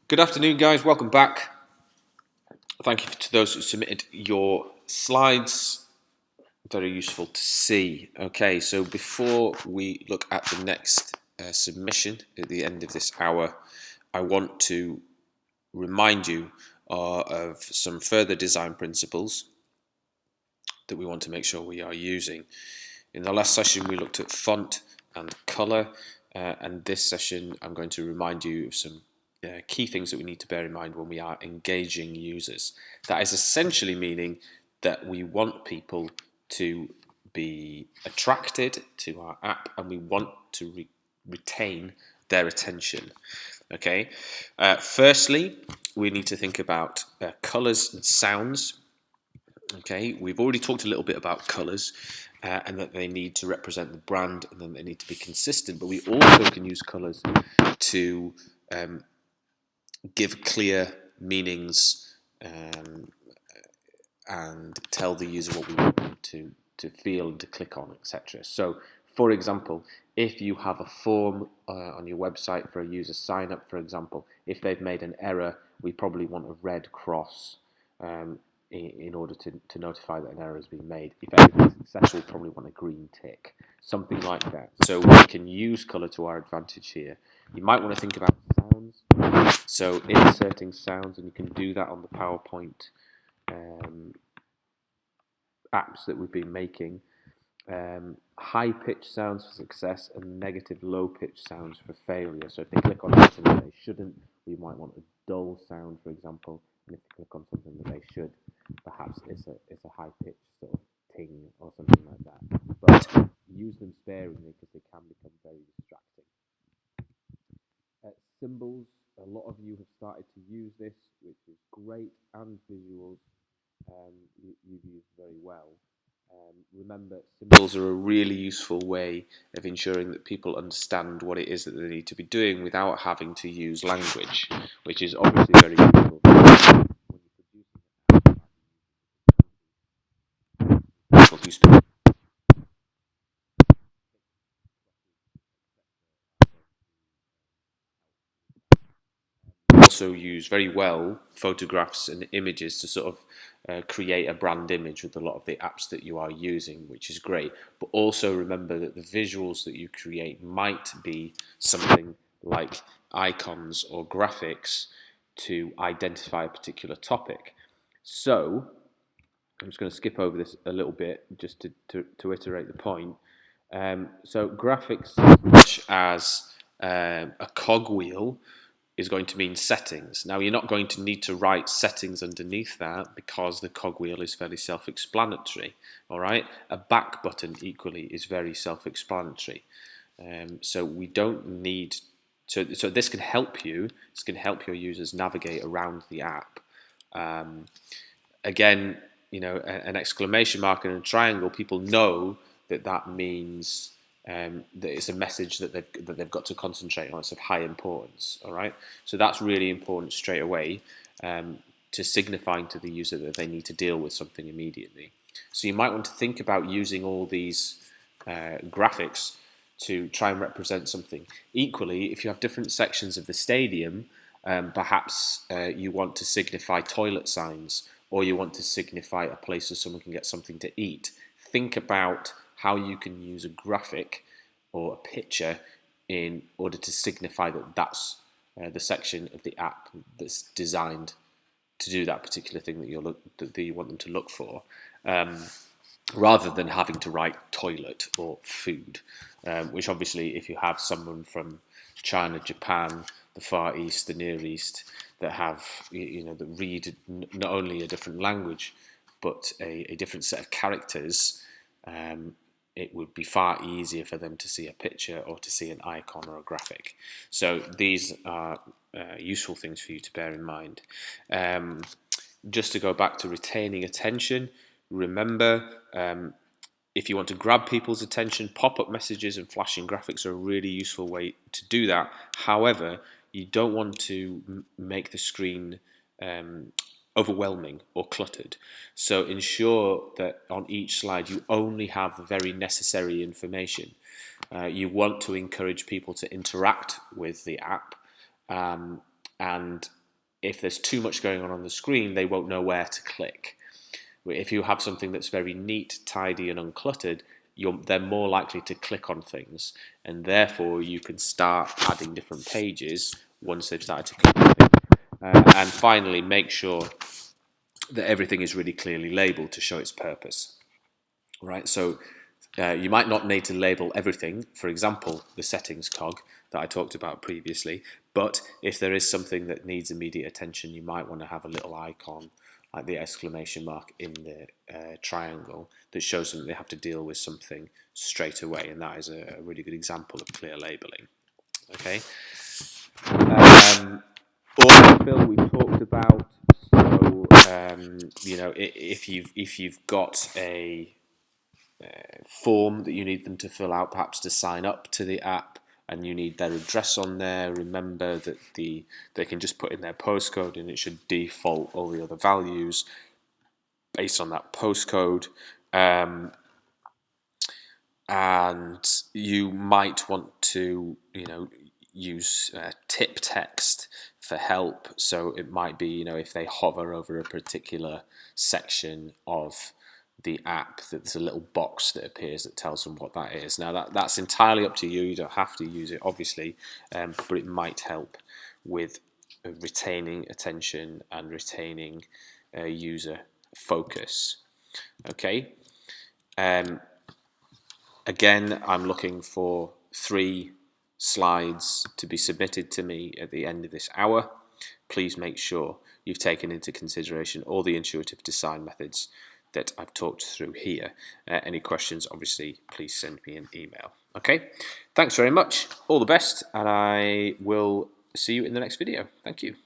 Good afternoon, guys. Welcome back. Thank you to those who submitted your slides. Very useful to see. Okay, so before we look at the next submission at the end of this hour, I want to remind you of some further design principles that we want to make sure we are using. In the last session, we looked at font and color, and this session, I'm going to remind you of some key things that we need to bear in mind when we are engaging users. That is essentially meaning that we want people to be attracted to our app and we want to retain their attention. Okay. Firstly, we need to think about colors and sounds. Okay, we've already talked a little bit about colors and that they need to represent the brand and then they need to be consistent, but we also can use colors to give clear meanings and tell the user what we want them to feel and to click on, etc. So, for example, if you have a form on your website for a user sign up, for example, if they've made an error, we probably want a red cross in order to notify that an error has been made. If everything's successful, we probably want a green tick, something like that. So we can use color to our advantage here. You might want to think about sounds. So inserting sounds, and you can do that on the PowerPoint apps that we've been making. High pitch sounds for success and negative low pitch sounds for failure. So if they click on something that they shouldn't, we might want a dull sound, for example. And if they click on something that they should, perhaps it's a high pitch sort of ting or something like that. But use them sparingly because they can become very distracting. Symbols, a lot of you have started to use this, which is great, and visuals you've used very well. Remember, symbols are a really useful way of ensuring that people understand what it is that they need to be doing without having to use language, which is obviously very useful when you're producing an also use very well photographs and images to sort of create a brand image with a lot of the apps that you are using, which is great. But also remember that the visuals that you create might be something like icons or graphics to identify a particular topic. So I'm just going to skip over this a little bit just to iterate the point. So graphics such as a cogwheel is going to mean settings. Now, you're not going to need to write settings underneath that because the cogwheel is fairly self-explanatory, all right? A back button equally is very self-explanatory. So we don't need, so this can help you, this can help your users navigate around the app. Again, you know, an exclamation mark and a triangle, people know that means that it's a message that they've got to concentrate on. It's of high importance. All right, so that's really important straight away to signifying to the user that they need to deal with something immediately. So you might want to think about using all these graphics to try and represent something. Equally, if you have different sections of the stadium, perhaps you want to signify toilet signs, or you want to signify a place where someone can get something to eat. Think about how you can use a graphic or a picture in order to signify that that's the section of the app that's designed to do that particular thing that you want them to look for, rather than having to write toilet or food, which obviously if you have someone from China, Japan, the Far East, the Near East, that have, you know, that read not only a different language but a different set of characters, it would be far easier for them to see a picture or to see an icon or a graphic. So these are useful things for you to bear in mind. Just to go back to retaining attention, remember, if you want to grab people's attention, pop-up messages and flashing graphics are a really useful way to do that. However, you don't want to make the screen overwhelming or cluttered. So ensure that on each slide you only have the very necessary information. You want to encourage people to interact with the app, and if there's too much going on the screen, they won't know where to click. If you have something that's very neat, tidy, and uncluttered, they're more likely to click on things, and therefore you can start adding different pages once they've started to click on things. And finally, make sure that everything is really clearly labeled to show its purpose. Right, so you might not need to label everything, for example, the settings cog that I talked about previously, but if there is something that needs immediate attention, you might want to have a little icon like the exclamation mark in the triangle that shows them that they have to deal with something straight away, and that is a really good example of clear labeling. Okay. Autofill we talked about. So if you've got a form that you need them to fill out, perhaps to sign up to the app, and you need their address on there, remember that they can just put in their postcode and it should default all the other values based on that postcode. And you might want to use tip text for help. So it might be if they hover over a particular section of the app, that there's a little box that appears that tells them what that is. Now that's entirely up to you. You don't have to use it, obviously, but it might help with retaining attention and retaining user focus. Okay. Again, I'm looking for 3 slides to be submitted to me at the end of this hour. Please make sure you've taken into consideration all the intuitive design methods that I've talked through here. Any questions, obviously, please send me an email. Okay, thanks very much. All the best, and I will see you in the next video. Thank you.